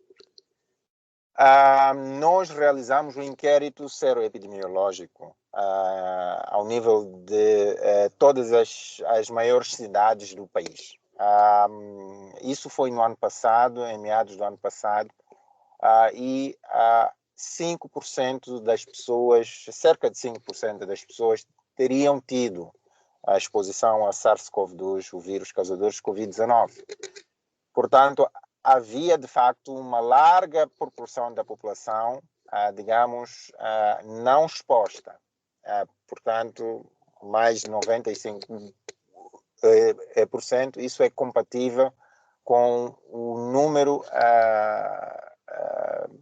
Nós realizamos um inquérito seroepidemiológico ao nível de todas as maiores cidades do país. Isso foi no ano passado, em meados do ano passado, e 5% das pessoas, cerca de 5% das pessoas teriam tido a exposição a SARS-CoV-2, o vírus causador de Covid-19. Portanto, havia, de facto, uma larga proporção da população, digamos, não exposta. Portanto, mais de 95%, isso é compatível com o número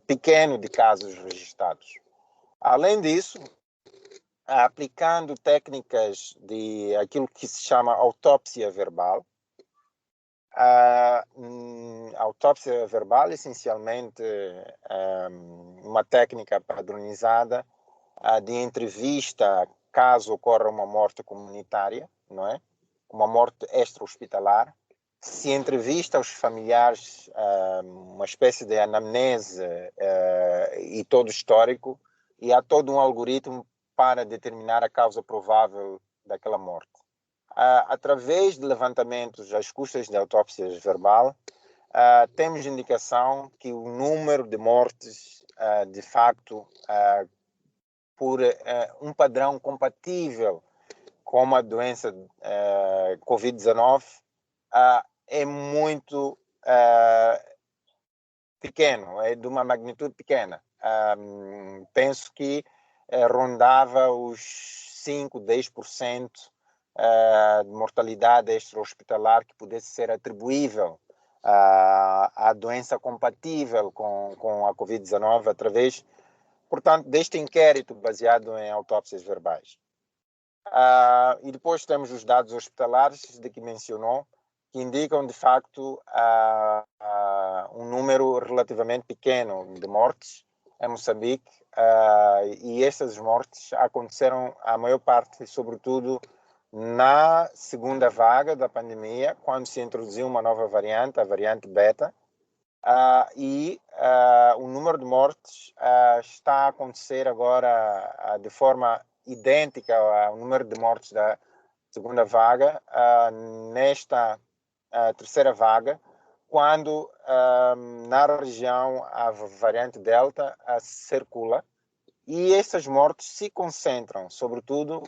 pequeno de casos registrados. Além disso, aplicando técnicas de aquilo que se chama autópsia verbal. A autópsia verbal, essencialmente, uma técnica padronizada de entrevista caso ocorra uma morte comunitária, não é? Uma morte extra-hospitalar. Se entrevista os familiares, uma espécie de anamnese e todo o histórico, e há todo um algoritmo para determinar a causa provável daquela morte. Através de levantamentos às custas de autópsia verbal, temos indicação que o número de mortes, de facto, por um padrão compatível com a doença Covid-19, é muito pequeno, é de uma magnitude pequena. Penso que rondava os 5, 10% de mortalidade extra-hospitalar que pudesse ser atribuível à doença compatível com a Covid-19 através, portanto, deste inquérito baseado em autópsias verbais. E depois temos os dados hospitalares de que mencionou. que indicam, de facto, um número relativamente pequeno de mortes em Moçambique, e estas mortes aconteceram, a maior parte, sobretudo, na segunda vaga da pandemia, quando se introduziu uma nova variante, a variante Beta, e o número de mortes está a acontecer agora de forma idêntica ao número de mortes da segunda vaga, nesta terceira vaga, quando na região a variante Delta circula, e essas mortes se concentram, sobretudo,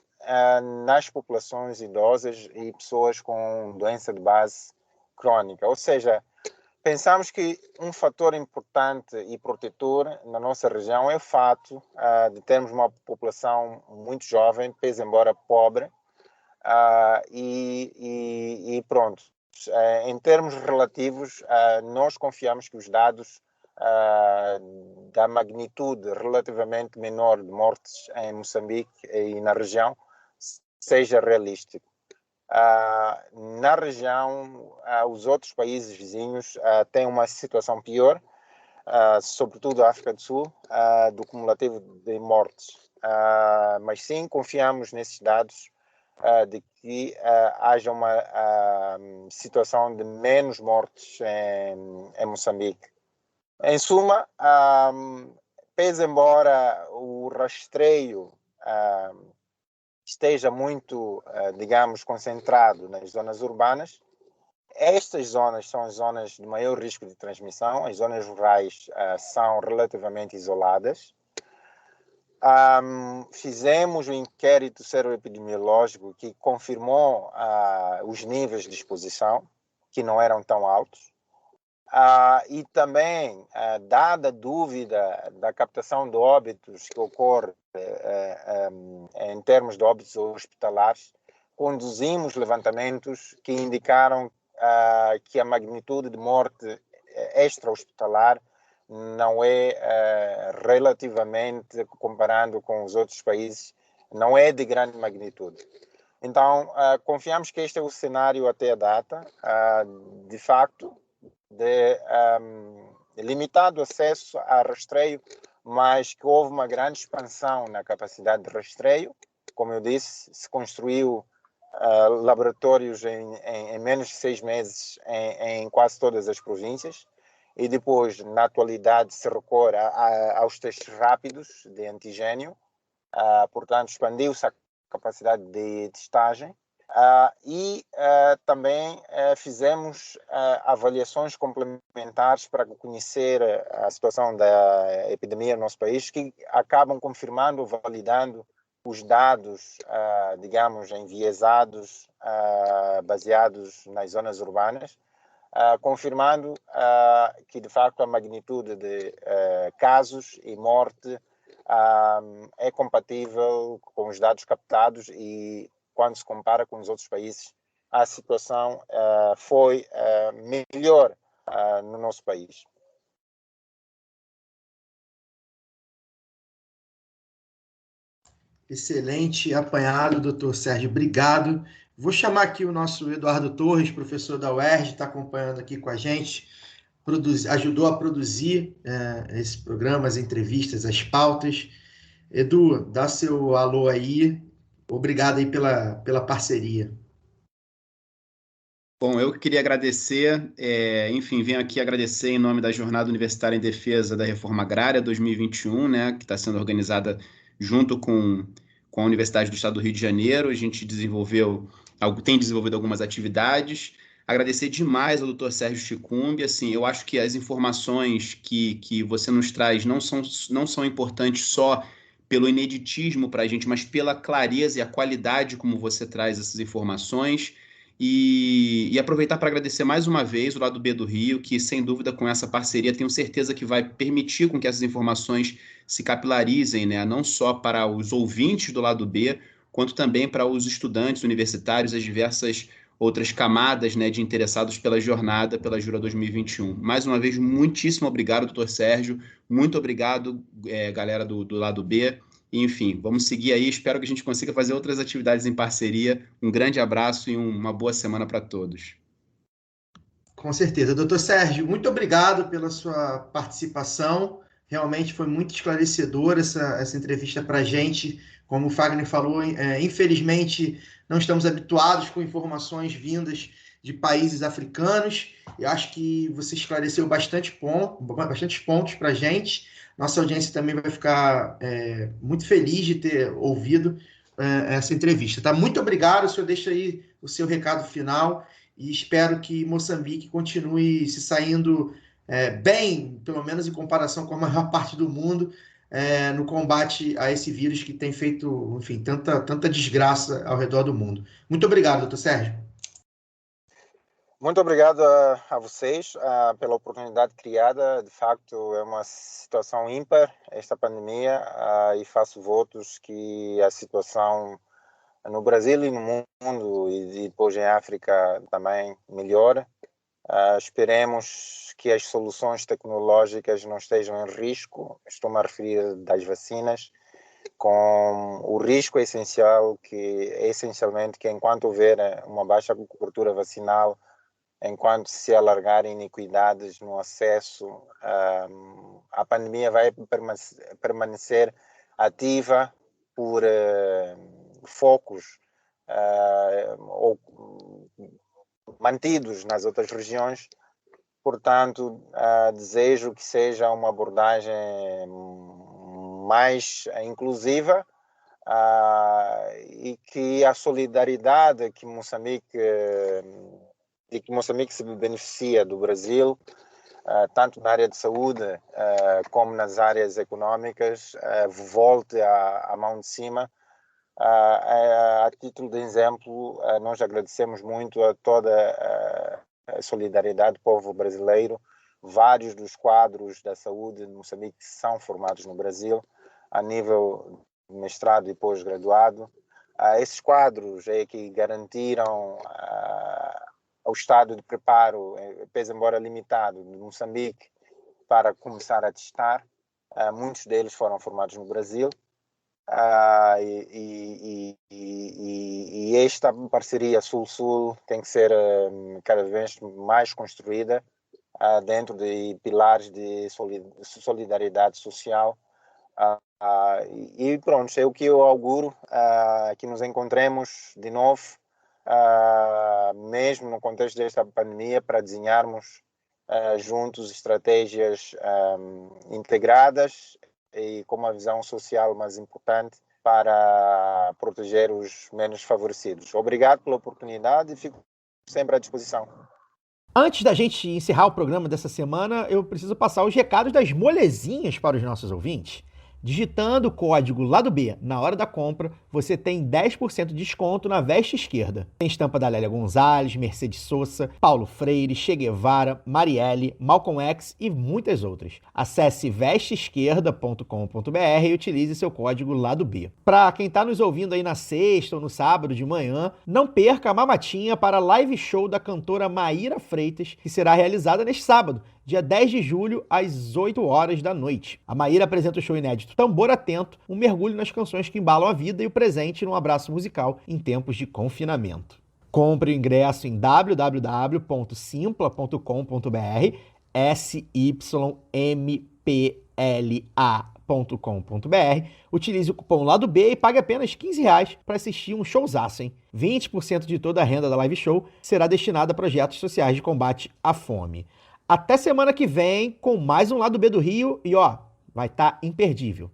nas populações idosas e pessoas com doença de base crônica. Ou seja, pensamos que um fator importante e protetor na nossa região é o fato de termos uma população muito jovem, pese embora pobre, e pronto. Em termos relativos, nós confiamos que os dados da magnitude relativamente menor de mortes em Moçambique e na região seja realístico. Na região, os outros países vizinhos têm uma situação pior, sobretudo a África do Sul, do cumulativo de mortes. Mas sim, confiamos nesses dados de que haja uma situação de menos mortes em Moçambique. Em suma, pese embora o rastreio esteja muito, digamos, concentrado nas zonas urbanas, estas zonas são as zonas de maior risco de transmissão. As zonas rurais são relativamente isoladas. Fizemos um inquérito seroepidemiológico que confirmou os níveis de exposição, que não eram tão altos. E também, dada a dúvida da captação de óbitos que ocorre em termos de óbitos hospitalares, conduzimos levantamentos que indicaram que a magnitude de morte extra-hospitalar não é relativamente, comparando com os outros países, não é de grande magnitude. Então, confiamos que este é o cenário até a data, de facto, de limitado acesso a rastreio, mas que houve uma grande expansão na capacidade de rastreio. Como eu disse, se construiu laboratórios em menos de 6 meses em quase todas as províncias, e depois, na atualidade, se recorre aos testes rápidos de antigênio, portanto, expandiu-se a capacidade de testagem. Também fizemos avaliações complementares para conhecer a situação da epidemia no nosso país, que acabam confirmando, validando os dados, digamos, enviesados, baseados nas zonas urbanas, confirmando que, de facto, a magnitude de casos e morte é compatível com os dados captados, e quando se compara com os outros países, a situação foi melhor no nosso país. Excelente apanhado, doutor Sérgio. Obrigado. Vou chamar aqui o nosso Eduardo Torres, professor da UERJ, está acompanhando aqui com a gente, ajudou a produzir esse programa, as entrevistas, as pautas. Edu, dá seu alô aí. Obrigado aí pela parceria. Bom, eu queria agradecer, enfim, venho aqui agradecer em nome da Jornada Universitária em Defesa da Reforma Agrária 2021, né, que está sendo organizada junto com a Universidade do Estado do Rio de Janeiro. A gente tem desenvolvido algumas atividades. Agradecer demais ao doutor Sérgio Chicumbi. Assim, eu acho que as informações que você nos traz não são importantes só pelo ineditismo para a gente, mas pela clareza e a qualidade como você traz essas informações. E aproveitar para agradecer mais uma vez o Lado B do Rio, que sem dúvida com essa parceria tenho certeza que vai permitir com que essas informações se capilarizem, né? Não só para os ouvintes do Lado B, quanto também para os estudantes universitários, as diversas outras camadas, né, de interessados pela jornada, pela Jura 2021. Mais uma vez, muitíssimo obrigado, doutor Sérgio, muito obrigado, galera do Lado B. Enfim, vamos seguir aí, espero que a gente consiga fazer outras atividades em parceria. Um grande abraço e uma boa semana para todos. Com certeza. Doutor Sérgio, muito obrigado pela sua participação. Realmente foi muito esclarecedora essa entrevista para a gente. Como o Fagner falou, infelizmente não estamos habituados com informações vindas de países africanos. Eu acho que você esclareceu bastantes pontos para a gente. Nossa audiência também vai ficar muito feliz de ter ouvido essa entrevista. Tá? Muito obrigado. O senhor deixa aí o seu recado final e espero que Moçambique continue se saindo bem, pelo menos em comparação com a maior parte do mundo, no combate a esse vírus que tem feito, enfim, tanta desgraça ao redor do mundo. Muito obrigado, doutor Sérgio. Muito obrigado a vocês pela oportunidade criada. De facto, é uma situação ímpar, esta pandemia, e faço votos que a situação no Brasil e no mundo, e depois em África também, melhore. Esperemos que as soluções tecnológicas não estejam em risco. Estou-me a referir das vacinas, com o risco essencial essencialmente que enquanto houver uma baixa cobertura vacinal, enquanto se alargarem iniquidades no acesso, a pandemia vai permanecer ativa por focos ou mantidos nas outras regiões. Portanto, desejo que seja uma abordagem mais inclusiva e que a solidariedade que Moçambique se beneficia do Brasil, tanto na área de saúde como nas áreas econômicas, volte à mão de cima. A título de exemplo, nós agradecemos muito a toda a solidariedade do povo brasileiro. Vários dos quadros da saúde de Moçambique são formados no Brasil, a nível de mestrado e pós-graduado. Esses quadros que garantiram ao estado de preparo, pese embora limitado, de Moçambique para começar a testar. Muitos deles foram formados no Brasil. E esta parceria Sul-Sul tem que ser cada vez mais construída dentro de pilares de solidariedade social. E pronto, é o que eu auguro, que nos encontremos de novo, mesmo no contexto desta pandemia, para desenharmos juntos estratégias integradas e com uma visão social mais importante para proteger os menos favorecidos. Obrigado pela oportunidade e fico sempre à disposição. Antes da gente encerrar o programa dessa semana, eu preciso passar os recados das molezinhas para os nossos ouvintes. Digitando o código Lado B na hora da compra, você tem 10% de desconto na veste esquerda. Tem estampa da Lélia Gonzalez, Mercedes Sosa, Paulo Freire, Che Guevara, Marielle, Malcolm X e muitas outras. Acesse vesteesquerda.com.br e utilize seu código Lado B. Para quem está nos ouvindo aí na sexta ou no sábado de manhã, não perca a mamatinha para a live show da cantora Maíra Freitas, que será realizada neste sábado, dia 10 de julho, às 8 horas da noite. A Maíra apresenta o show inédito Tambor Atento, um mergulho nas canções que embalam a vida e o presente num abraço musical em tempos de confinamento. Compre o ingresso em www.simpla.com.br, sympla.com.br, utilize o cupom Lado B e pague apenas R$15 para assistir um showzaço, hein? 20% de toda a renda da live show será destinada a projetos sociais de combate à fome. Até semana que vem com mais um Lado B do Rio e vai estar imperdível.